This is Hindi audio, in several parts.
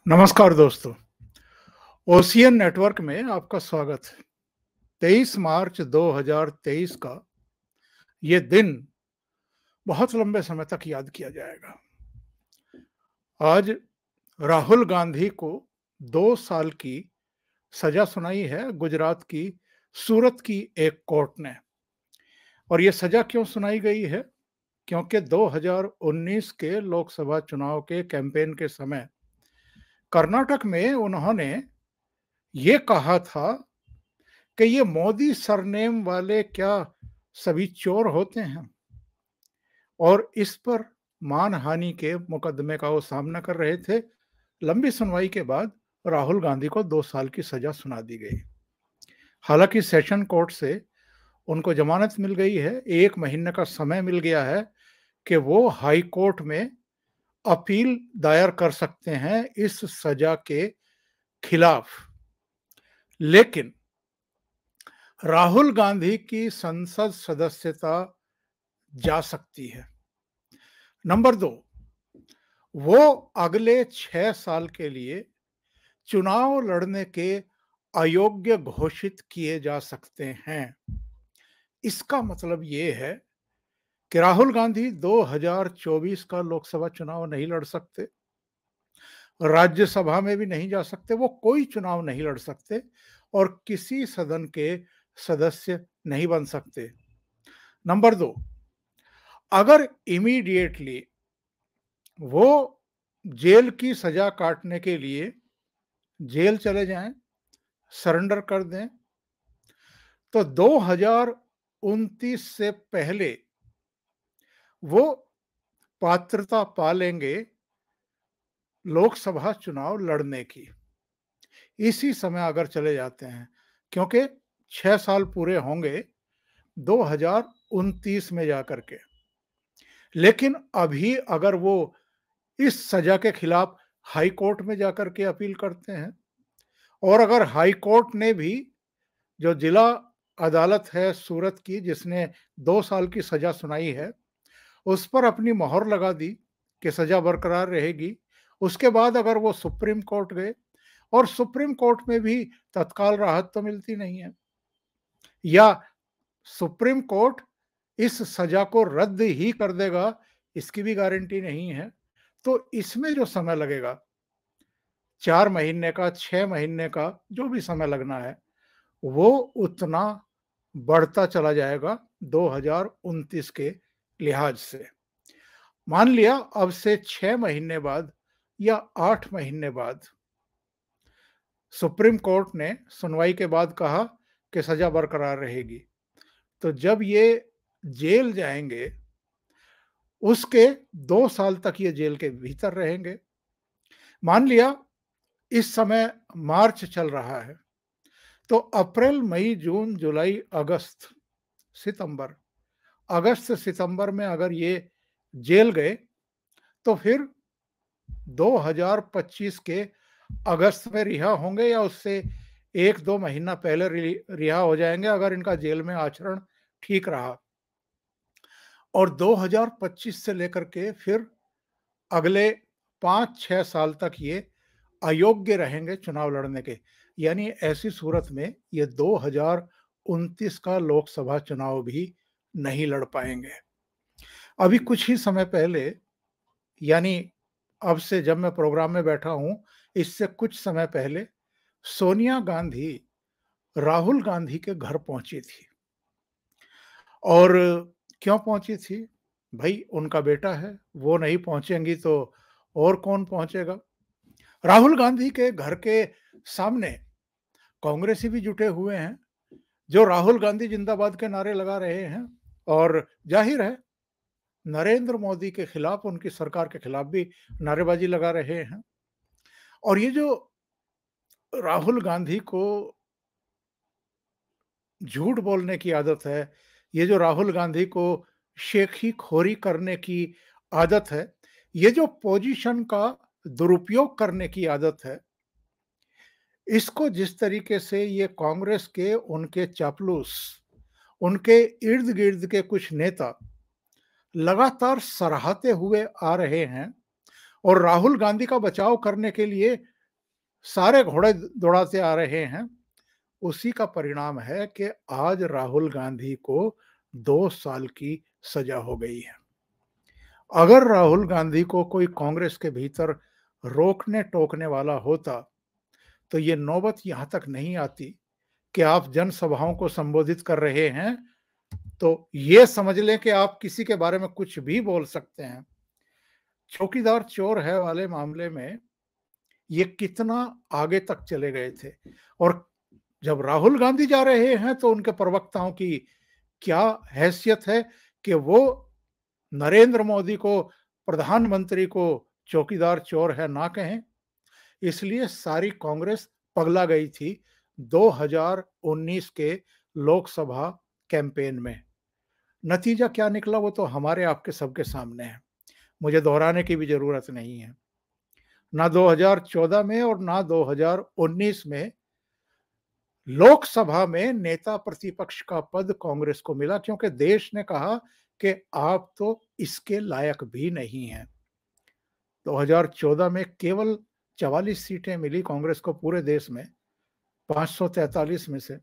नमस्कार दोस्तों। ओशियन नेटवर्क में आपका स्वागत है। 23 मार्च 2023 का ये दिन बहुत लंबे समय तक याद किया जाएगा। आज राहुल गांधी को 2 साल की सजा सुनाई है गुजरात की सूरत की एक कोर्ट ने। और ये सजा क्यों सुनाई गई है? क्योंकि 2019 के लोकसभा चुनाव के कैंपेन के समय कर्नाटक में उन्होंने ये कहा था कि ये मोदी सरनेम वाले क्या सभी चोर होते हैं, और इस पर मानहानि के मुकदमे का वो सामना कर रहे थे। लंबी सुनवाई के बाद राहुल गांधी को 2 साल की सजा सुना दी गई। हालांकि सेशन कोर्ट से उनको जमानत मिल गई है। 1 महीने का समय मिल गया है कि वो हाई कोर्ट में अपील दायर कर सकते हैं इस सजा के खिलाफ। लेकिन राहुल गांधी की संसद सदस्यता जा सकती है। नंबर 2, वो अगले 6 साल के लिए चुनाव लड़ने के अयोग्य घोषित किए जा सकते हैं। इसका मतलब ये है कि राहुल गांधी 2024 का लोकसभा चुनाव नहीं लड़ सकते, राज्यसभा में भी नहीं जा सकते, वो कोई चुनाव नहीं लड़ सकते और किसी सदन के सदस्य नहीं बन सकते। नंबर 2, अगर इमीडिएटली वो जेल की सजा काटने के लिए जेल चले जाएं, सरेंडर कर दें, तो 2029 से पहले वो पात्रता पा लेंगे लोकसभा चुनाव लड़ने की। इसी समय अगर चले जाते हैं, क्योंकि 6 साल पूरे होंगे 2029 में जाकर के। लेकिन अभी अगर वो इस सजा के खिलाफ हाई कोर्ट में जाकर के अपील करते हैं, और अगर हाई कोर्ट ने भी, जो जिला अदालत है सूरत की जिसने 2 साल की सजा सुनाई है, उस पर अपनी मोहर लगा दी कि सजा बरकरार रहेगी, उसके बाद अगर वो सुप्रीम कोर्ट गए और सुप्रीम कोर्ट में भी तत्काल राहत तो मिलती नहीं है, या सुप्रीम कोर्ट इस सजा को रद्द ही कर देगा, इसकी भी गारंटी नहीं है। तो इसमें जो समय लगेगा, 4 महीने का, 6 महीने का, जो भी समय लगना है, वो उतना बढ़ता चला जाएगा 2029 के लिहाज से। मान लिया अब से 6 महीने बाद या 8 महीने बाद सुप्रीम कोर्ट ने सुनवाई के बाद कहा कि सजा बरकरार रहेगी, तो जब ये जेल जाएंगे उसके 2 साल तक ये जेल के भीतर रहेंगे। मान लिया इस समय मार्च चल रहा है, तो अप्रैल, मई, जून, जुलाई, अगस्त, सितंबर, अगस्त सितंबर में अगर ये जेल गए, तो फिर 2025 के अगस्त में रिहा होंगे या उससे 1-2 महीना पहले रिहा हो जाएंगे, अगर इनका जेल में आचरण ठीक रहा। और 2025 से लेकर के फिर अगले 5-6 साल तक ये अयोग्य रहेंगे चुनाव लड़ने के। यानी ऐसी सूरत में ये 2029 का लोकसभा चुनाव भी नहीं लड़ पाएंगे। अभी कुछ ही समय पहले, यानी अब से जब मैं प्रोग्राम में बैठा हूं, इससे कुछ समय पहले सोनिया गांधी राहुल गांधी के घर पहुंची थी। और क्यों पहुंची थी? भाई उनका बेटा है, वो नहीं पहुंचेंगी तो और कौन पहुंचेगा? राहुल गांधी के घर के सामने कांग्रेसी भी जुटे हुए हैं, जो राहुल गांधी जिंदाबाद के नारे लगा रहे हैं, और जाहिर है नरेंद्र मोदी के खिलाफ, उनकी सरकार के खिलाफ भी नारेबाजी लगा रहे हैं। और ये जो राहुल गांधी को झूठ बोलने की आदत है, ये जो राहुल गांधी को शेखी खोरी करने की आदत है, ये जो पोजीशन का दुरुपयोग करने की आदत है, इसको जिस तरीके से ये कांग्रेस के उनके चापलूस, उनके इर्द गिर्द के कुछ नेता लगातार सराहते हुए आ रहे हैं, और राहुल गांधी का बचाव करने के लिए सारे घोड़े दौड़ाते आ रहे हैं, उसी का परिणाम है कि आज राहुल गांधी को 2 साल की सजा हो गई है। अगर राहुल गांधी को कोई कांग्रेस के भीतर रोकने टोकने वाला होता, तो ये नौबत यहां तक नहीं आती कि आप जनसभाओं को संबोधित कर रहे हैं, तो ये समझ लें कि आप किसी के बारे में कुछ भी बोल सकते हैं। चौकीदार चोर है वाले मामले में ये कितना आगे तक चले गए थे, और जब राहुल गांधी जा रहे हैं तो उनके प्रवक्ताओं की क्या हैसियत है कि वो नरेंद्र मोदी को, प्रधानमंत्री को चौकीदार चोर है ना कहें। इसलिए सारी कांग्रेस पगला गई थी 2019 के लोकसभा कैंपेन में। नतीजा क्या निकला वो तो हमारे आपके सबके सामने है, मुझे दोहराने की भी जरूरत नहीं है। ना 2014 में और ना 2019 में लोकसभा में नेता प्रतिपक्ष का पद कांग्रेस को मिला, क्योंकि देश ने कहा कि आप तो इसके लायक भी नहीं हैं। 2014 में केवल 44 सीटें मिली कांग्रेस को पूरे देश में 543 में से,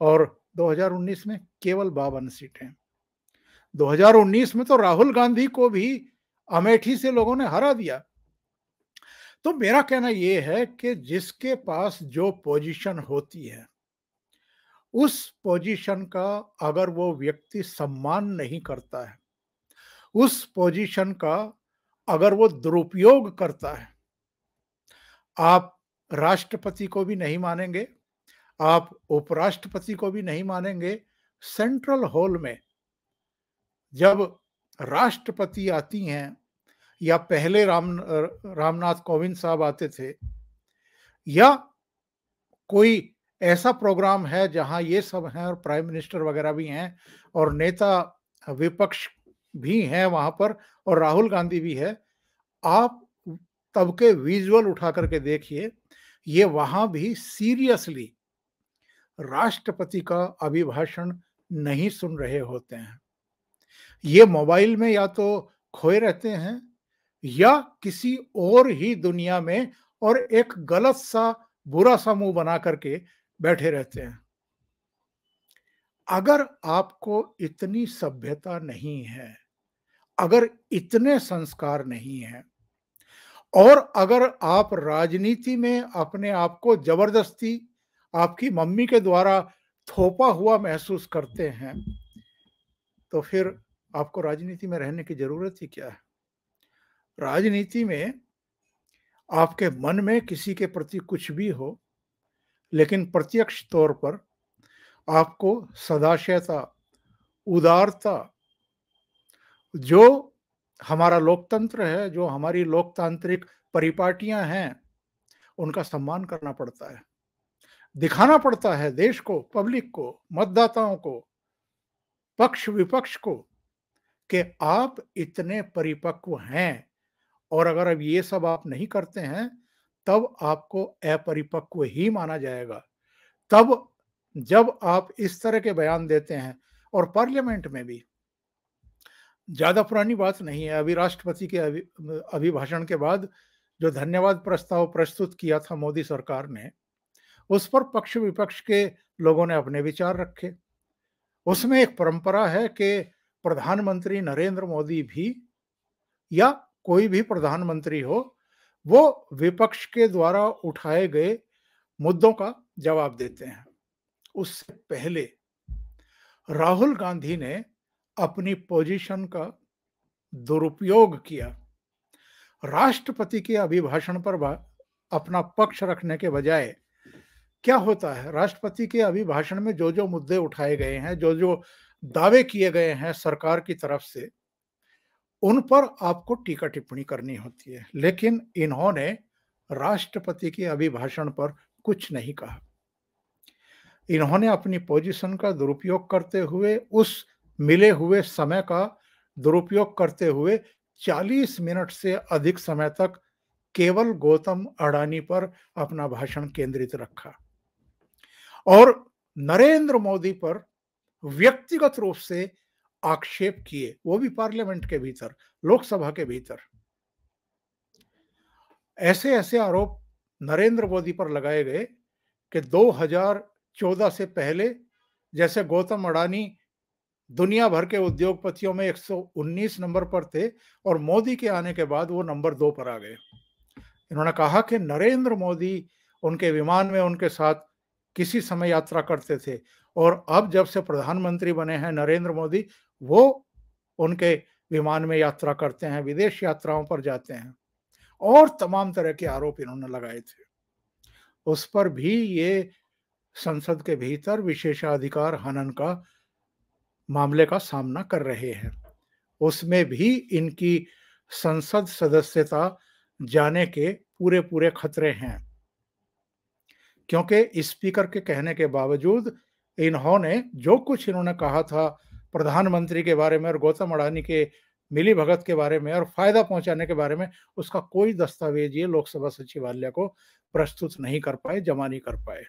और 2019 में केवल 52 सीटें। 2019 में तो राहुल गांधी को भी अमेठी से लोगों ने हरा दिया। तो मेरा कहना यह है कि जिसके पास जो पोजीशन होती है, उस पोजीशन का अगर वो व्यक्ति सम्मान नहीं करता है, उस पोजीशन का अगर वो दुरुपयोग करता है, आप राष्ट्रपति को भी नहीं मानेंगे, आप उपराष्ट्रपति को भी नहीं मानेंगे। सेंट्रल हॉल में जब राष्ट्रपति आती हैं, या पहले रामनाथ कोविंद साहब आते थे, या कोई ऐसा प्रोग्राम है जहां ये सब हैं और प्राइम मिनिस्टर वगैरह भी हैं और नेता विपक्ष भी हैं वहां पर और राहुल गांधी भी है, आप तब के विजुअल उठा करके देखिए, ये वहां भी सीरियसली राष्ट्रपति का अभिभाषण नहीं सुन रहे होते हैं। ये मोबाइल में या तो खोए रहते हैं या किसी और ही दुनिया में, और एक गलत सा बुरा सा मुंह बना करके बैठे रहते हैं। अगर आपको इतनी सभ्यता नहीं है, अगर इतने संस्कार नहीं है, और अगर आप राजनीति में अपने आप को जबरदस्ती आपकी मम्मी के द्वारा थोपा हुआ महसूस करते हैं, तो फिर आपको राजनीति में रहने की जरूरत ही क्या है। राजनीति में आपके मन में किसी के प्रति कुछ भी हो, लेकिन प्रत्यक्ष तौर पर आपको सदाशयता, उदारता, जो हमारा लोकतंत्र है, जो हमारी लोकतांत्रिक परिपाटियां हैं, उनका सम्मान करना पड़ता है, दिखाना पड़ता है देश को, पब्लिक को, मतदाताओं को, पक्ष विपक्ष को, कि आप इतने परिपक्व हैं। और अगर अब ये सब आप नहीं करते हैं, तब आपको अपरिपक्व ही माना जाएगा। तब जब आप इस तरह के बयान देते हैं, और पार्लियामेंट में भी ज्यादा पुरानी बात नहीं है, अभी राष्ट्रपति के अभिभाषण के बाद जो धन्यवाद प्रस्ताव प्रस्तुत किया था मोदी सरकार ने, उस पर पक्ष विपक्ष के लोगों ने अपने विचार रखे। उसमें एक परंपरा है कि प्रधानमंत्री नरेंद्र मोदी भी, या कोई भी प्रधानमंत्री हो, वो विपक्ष के द्वारा उठाए गए मुद्दों का जवाब देते हैं। उससे पहले राहुल गांधी ने अपनी पोजीशन का दुरुपयोग किया। राष्ट्रपति के अभिभाषण पर अपना पक्ष रखने के बजाय क्या होता है, राष्ट्रपति के अभिभाषण में जो जो मुद्दे उठाए गए हैं, जो जो दावे किए गए हैं सरकार की तरफ से, उन पर आपको टीका टिप्पणी करनी होती है। लेकिन इन्होंने राष्ट्रपति के अभिभाषण पर कुछ नहीं कहा। इन्होंने अपनी पोजीशन का दुरुपयोग करते हुए, उस मिले हुए समय का दुरुपयोग करते हुए 40 मिनट से अधिक समय तक केवल गौतम अडानी पर अपना भाषण केंद्रित रखा, और नरेंद्र मोदी पर व्यक्तिगत रूप से आक्षेप किए, वो भी पार्लियामेंट के भीतर, लोकसभा के भीतर। ऐसे ऐसे आरोप नरेंद्र मोदी पर लगाए गए कि 2014 से पहले जैसे गौतम अडानी दुनिया भर के उद्योगपतियों में 119 नंबर पर थे और मोदी के आने के बाद वो नंबर 2 पर आ गए। इन्होंने कहा कि नरेंद्र मोदी उनके विमान में उनके साथ किसी समय यात्रा करते थे और अब जब से प्रधानमंत्री बने हैं नरेंद्र मोदी, वो उनके विमान में यात्रा करते हैं, विदेश यात्राओं पर जाते हैं और तमाम तरह के आरोप इन्होंने लगाए थे। उस पर भी ये संसद के भीतर विशेषाधिकार हनन का मामले का सामना कर रहे हैं। उसमें भी इनकी संसद सदस्यता जाने के पूरे-पूरे खतरे हैं। क्योंकि स्पीकर के कहने के बावजूद इन्होंने जो कुछ इन्होंने कहा था प्रधानमंत्री के बारे में और गौतम अडानी के मिलीभगत के बारे में और फायदा पहुंचाने के बारे में, उसका कोई दस्तावेज ये लोकसभा सचिवालय को प्रस्तुत नहीं कर पाए, जमा नहीं कर पाए।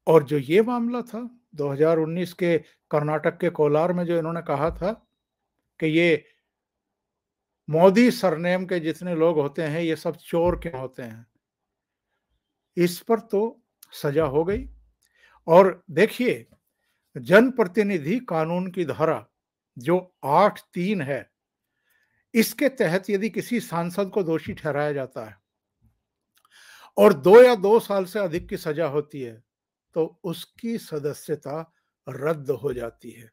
और जो ये मामला था 2019 के कर्नाटक के कोलार में, जो इन्होंने कहा था कि ये मोदी सरनेम के जितने लोग होते हैं ये सब चोर क्यों होते हैं, इस पर तो सजा हो गई। और देखिए, जनप्रतिनिधि कानून की धारा जो 8(3) है, इसके तहत यदि किसी सांसद को दोषी ठहराया जाता है और 2 या 2 साल से अधिक की सजा होती है, तो उसकी सदस्यता रद्द हो जाती है।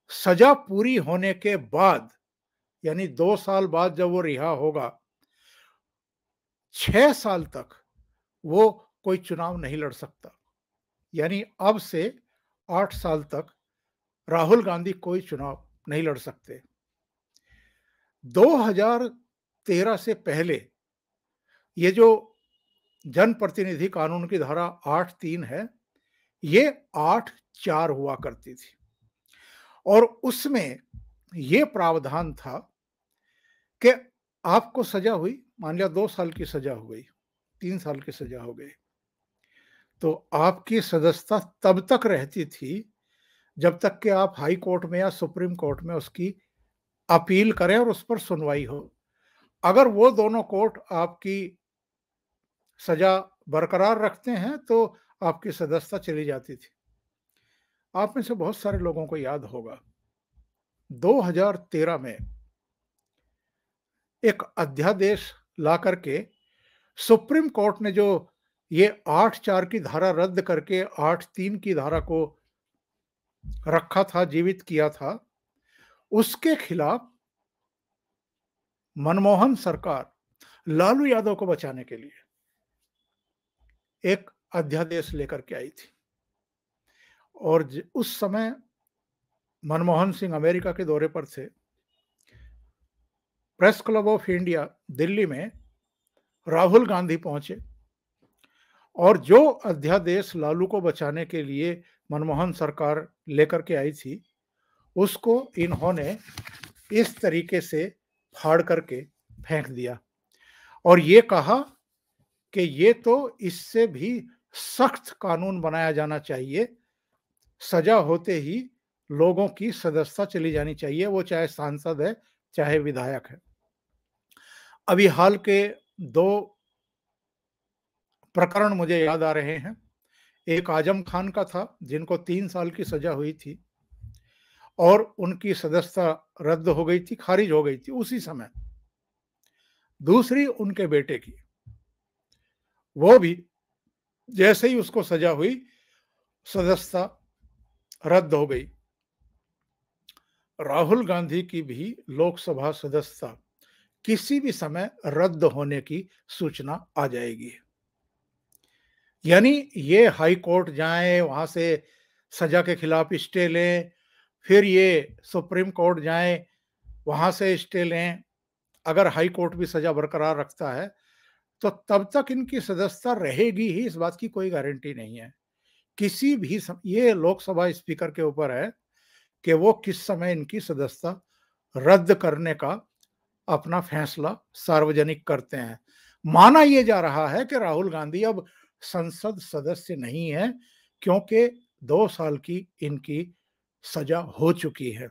सजा पूरी होने के बाद, यानी 2 साल बाद जब वो रिहा होगा, 6 साल तक वो कोई चुनाव नहीं लड़ सकता। यानी अब से 8 साल तक राहुल गांधी कोई चुनाव नहीं लड़ सकते। 2013 से पहले ये जो जनप्रतिनिधि कानून की धारा 8(3) है, ये 8(4) हुआ करती थी और उसमें ये प्रावधान था कि आपको सजा हुई, मान लिया 2 साल की सजा हो गई, 3 साल की सजा हो गई, तो आपकी सदस्यता तब तक रहती थी जब तक कि आप हाई कोर्ट में या सुप्रीम कोर्ट में उसकी अपील करें और उस पर सुनवाई हो। अगर वो दोनों कोर्ट आपकी सजा बरकरार रखते हैं तो आपकी सदस्यता चली जाती थी। आप में से बहुत सारे लोगों को याद होगा 2013 में एक अध्यादेश ला करके सुप्रीम कोर्ट ने जो ये 8(4) की धारा रद्द करके 8(3) की धारा को रखा था, जीवित किया था, उसके खिलाफ मनमोहन सरकार लालू यादव को बचाने के लिए एक अध्यादेश लेकर के आई थी। और उस समय मनमोहन सिंह अमेरिका के दौरे पर थे। Press club of India Delhi में राहुल गांधी पहुंचे और जो अध्यादेश लालू को बचाने के लिए मनमोहन सरकार लेकर के आई थी, उसको इन्होंने इस तरीके से फाड़ करके फेंक दिया और ये कहा कि ये तो इससे भी सख्त कानून बनाया जाना चाहिए, सजा होते ही लोगों की सदस्यता चली जानी चाहिए, वो चाहे सांसद है चाहे विधायक है। अभी हाल के 2 प्रकरण मुझे याद आ रहे हैं। एक आजम खान का था जिनको 3 साल की सजा हुई थी और उनकी सदस्यता रद्द हो गई थी, खारिज हो गई थी उसी समय। दूसरी उनके बेटे की, वो भी जैसे ही उसको सजा हुई सदस्यता रद्द हो गई। राहुल गांधी की भी लोकसभा सदस्यता किसी भी समय रद्द होने की सूचना आ जाएगी। यानी ये हाई कोर्ट जाएं, वहां से सजा के खिलाफ स्टे लें, फिर ये सुप्रीम कोर्ट जाएं, वहां से स्टे लें। अगर हाई कोर्ट भी सजा बरकरार रखता है तो तब तक इनकी सदस्यता रहेगी ही, इस बात की कोई गारंटी नहीं है। किसी भी ये लोकसभा स्पीकर के ऊपर है कि वो किस समय इनकी सदस्यता रद्द करने का अपना फैसला सार्वजनिक करते हैं। माना यह जा रहा है कि राहुल गांधी अब संसद सदस्य नहीं है क्योंकि 2 साल की इनकी सजा हो चुकी है।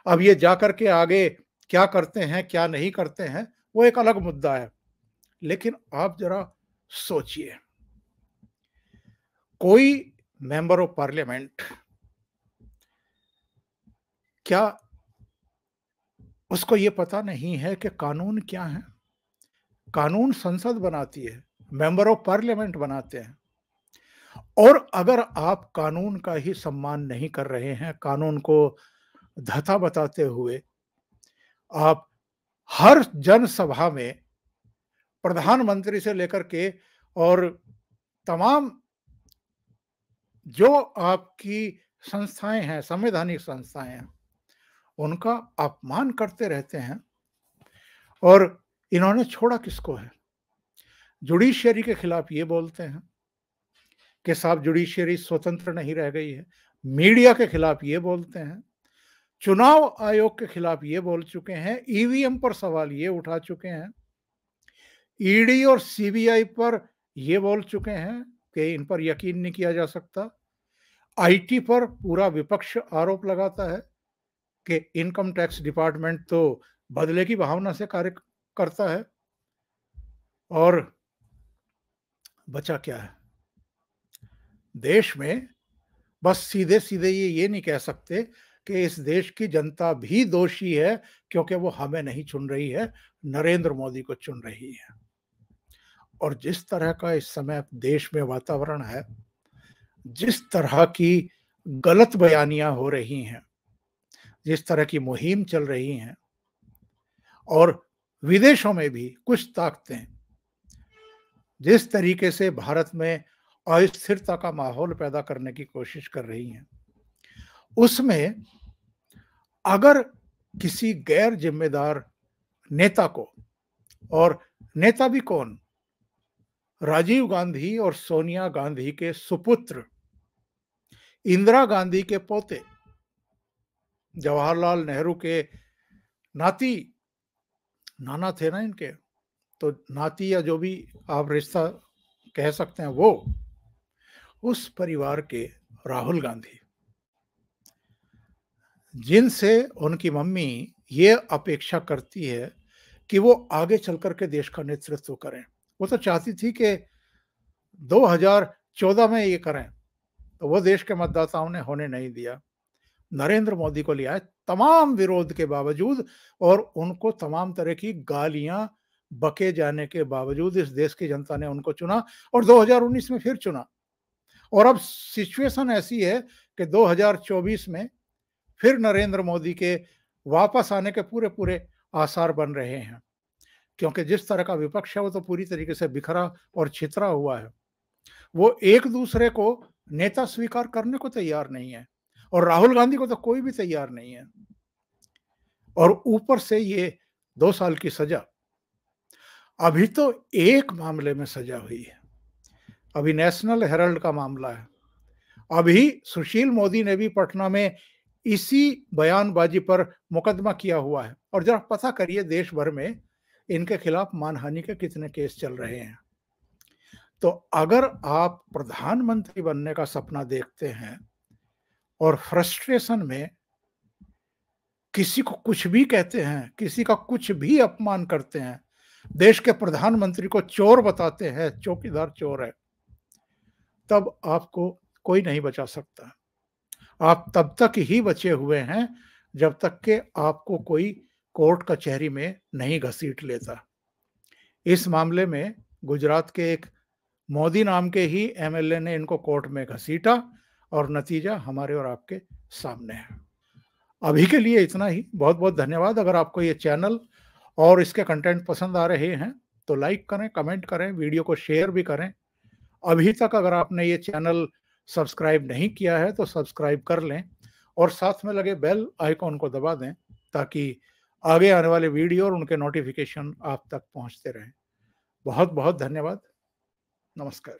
अब ये जाकर के आगे क्या करते हैं क्या नहीं करते हैं वो एक अलग मुद्दा है, लेकिन आप जरा सोचिए, कोई मेंबर ऑफ पार्लियामेंट, क्या उसको ये पता नहीं है कि कानून क्या है? कानून संसद बनाती है, मेंबर ऑफ पार्लियामेंट बनाते हैं। और अगर आप कानून का ही सम्मान नहीं कर रहे हैं, कानून को धता बताते हुए आप हर जनसभा में प्रधानमंत्री से लेकर के और तमाम जो आपकी संस्थाएं हैं, संवैधानिक संस्थाएं हैं, उनका अपमान करते रहते हैं। और इन्होंने छोड़ा किसको है? जुडिशियरी के खिलाफ ये बोलते हैं कि साहब जुडिशियरी स्वतंत्र नहीं रह गई है। मीडिया के खिलाफ ये बोलते हैं, चुनाव आयोग के खिलाफ ये बोल चुके हैं, ईवीएम पर सवाल ये उठा चुके हैं, ईडी और सीबीआई पर ये बोल चुके हैं कि इन पर यकीन नहीं किया जा सकता। आईटी पर पूरा विपक्ष आरोप लगाता है कि इनकम टैक्स डिपार्टमेंट तो बदले की भावना से कार्य करता है। और बचा क्या है? देश में बस सीधे सीधे ये नहीं कह सकते कि इस देश की जनता भी दोषी है क्योंकि वो हमें नहीं चुन रही है, नरेंद्र मोदी को चुन रही है। और जिस तरह का इस समय देश में वातावरण है, जिस तरह की गलत बयानियां हो रही हैं, जिस तरह की मुहिम चल रही हैं, और विदेशों में भी कुछ ताकतें जिस तरीके से भारत में अस्थिरता का माहौल पैदा करने की कोशिश कर रही हैं, उसमें अगर किसी गैर जिम्मेदार नेता को, और नेता भी कौन, राजीव गांधी और सोनिया गांधी के सुपुत्र, इंदिरा गांधी के पोते, जवाहरलाल नेहरू के नाती, नाना थे ना इनके, तो नाती या जो भी आप रिश्ता कह सकते हैं, वो उस परिवार के राहुल गांधी, जिनसे उनकी मम्मी ये अपेक्षा करती है कि वो आगे चल कर के देश का नेतृत्व करें। वो तो चाहती थी कि 2014 में ये करें, तो वो देश के मतदाताओं ने होने नहीं दिया। नरेंद्र मोदी को लिया है तमाम विरोध के बावजूद, और उनको तमाम तरह की गालियां बके जाने के बावजूद इस देश की जनता ने उनको चुना, और 2019 में फिर चुना। और अब सिचुएशन ऐसी है कि 2024 में फिर नरेंद्र मोदी के वापस आने के पूरे पूरे आसार बन रहे हैं, क्योंकि जिस तरह का विपक्ष है वो तो पूरी तरीके से बिखरा और छितरा हुआ है। वो एक दूसरे को नेता स्वीकार करने को तैयार नहीं है, और राहुल गांधी को तो कोई भी तैयार नहीं है। और ऊपर से ये 2 साल की सजा। अभी तो एक मामले में सजा हुई है, अभी नेशनल हेराल्ड का मामला है। अभी सुशील मोदी ने भी पटना में इसी बयानबाजी पर मुकदमा किया हुआ है। और जरा पता करिए देश भर में इनके खिलाफ मानहानि के कितने केस चल रहे हैं। तो अगर आप प्रधानमंत्री बनने का सपना देखते हैं और फ्रस्ट्रेशन में किसी को कुछ भी कहते हैं, किसी का कुछ भी अपमान करते हैं, देश के प्रधानमंत्री को चोर बताते हैं, चौकीदार चोर है, तब आपको कोई नहीं बचा सकता। आप तब तक ही बचे हुए हैं जब तक कि आपको कोई कोर्ट कचहरी में नहीं घसीट लेता। इस मामले में गुजरात के एक मोदी नाम के ही एमएलए ने इनको कोर्ट में घसीटा, और नतीजा हमारे और आपके सामने है। अभी के लिए इतना ही। बहुत बहुत धन्यवाद। अगर आपको ये चैनल और इसके कंटेंट पसंद आ रहे हैं तो लाइक करें, कमेंट करें, वीडियो को शेयर भी करें। अभी तक अगर आपने ये चैनल सब्सक्राइब नहीं किया है तो सब्सक्राइब कर लें, और साथ में लगे बेल आइकॉन को दबा दें ताकि आगे आने वाले वीडियो और उनके नोटिफिकेशन आप तक पहुंचते रहें। बहुत बहुत धन्यवाद। नमस्कार।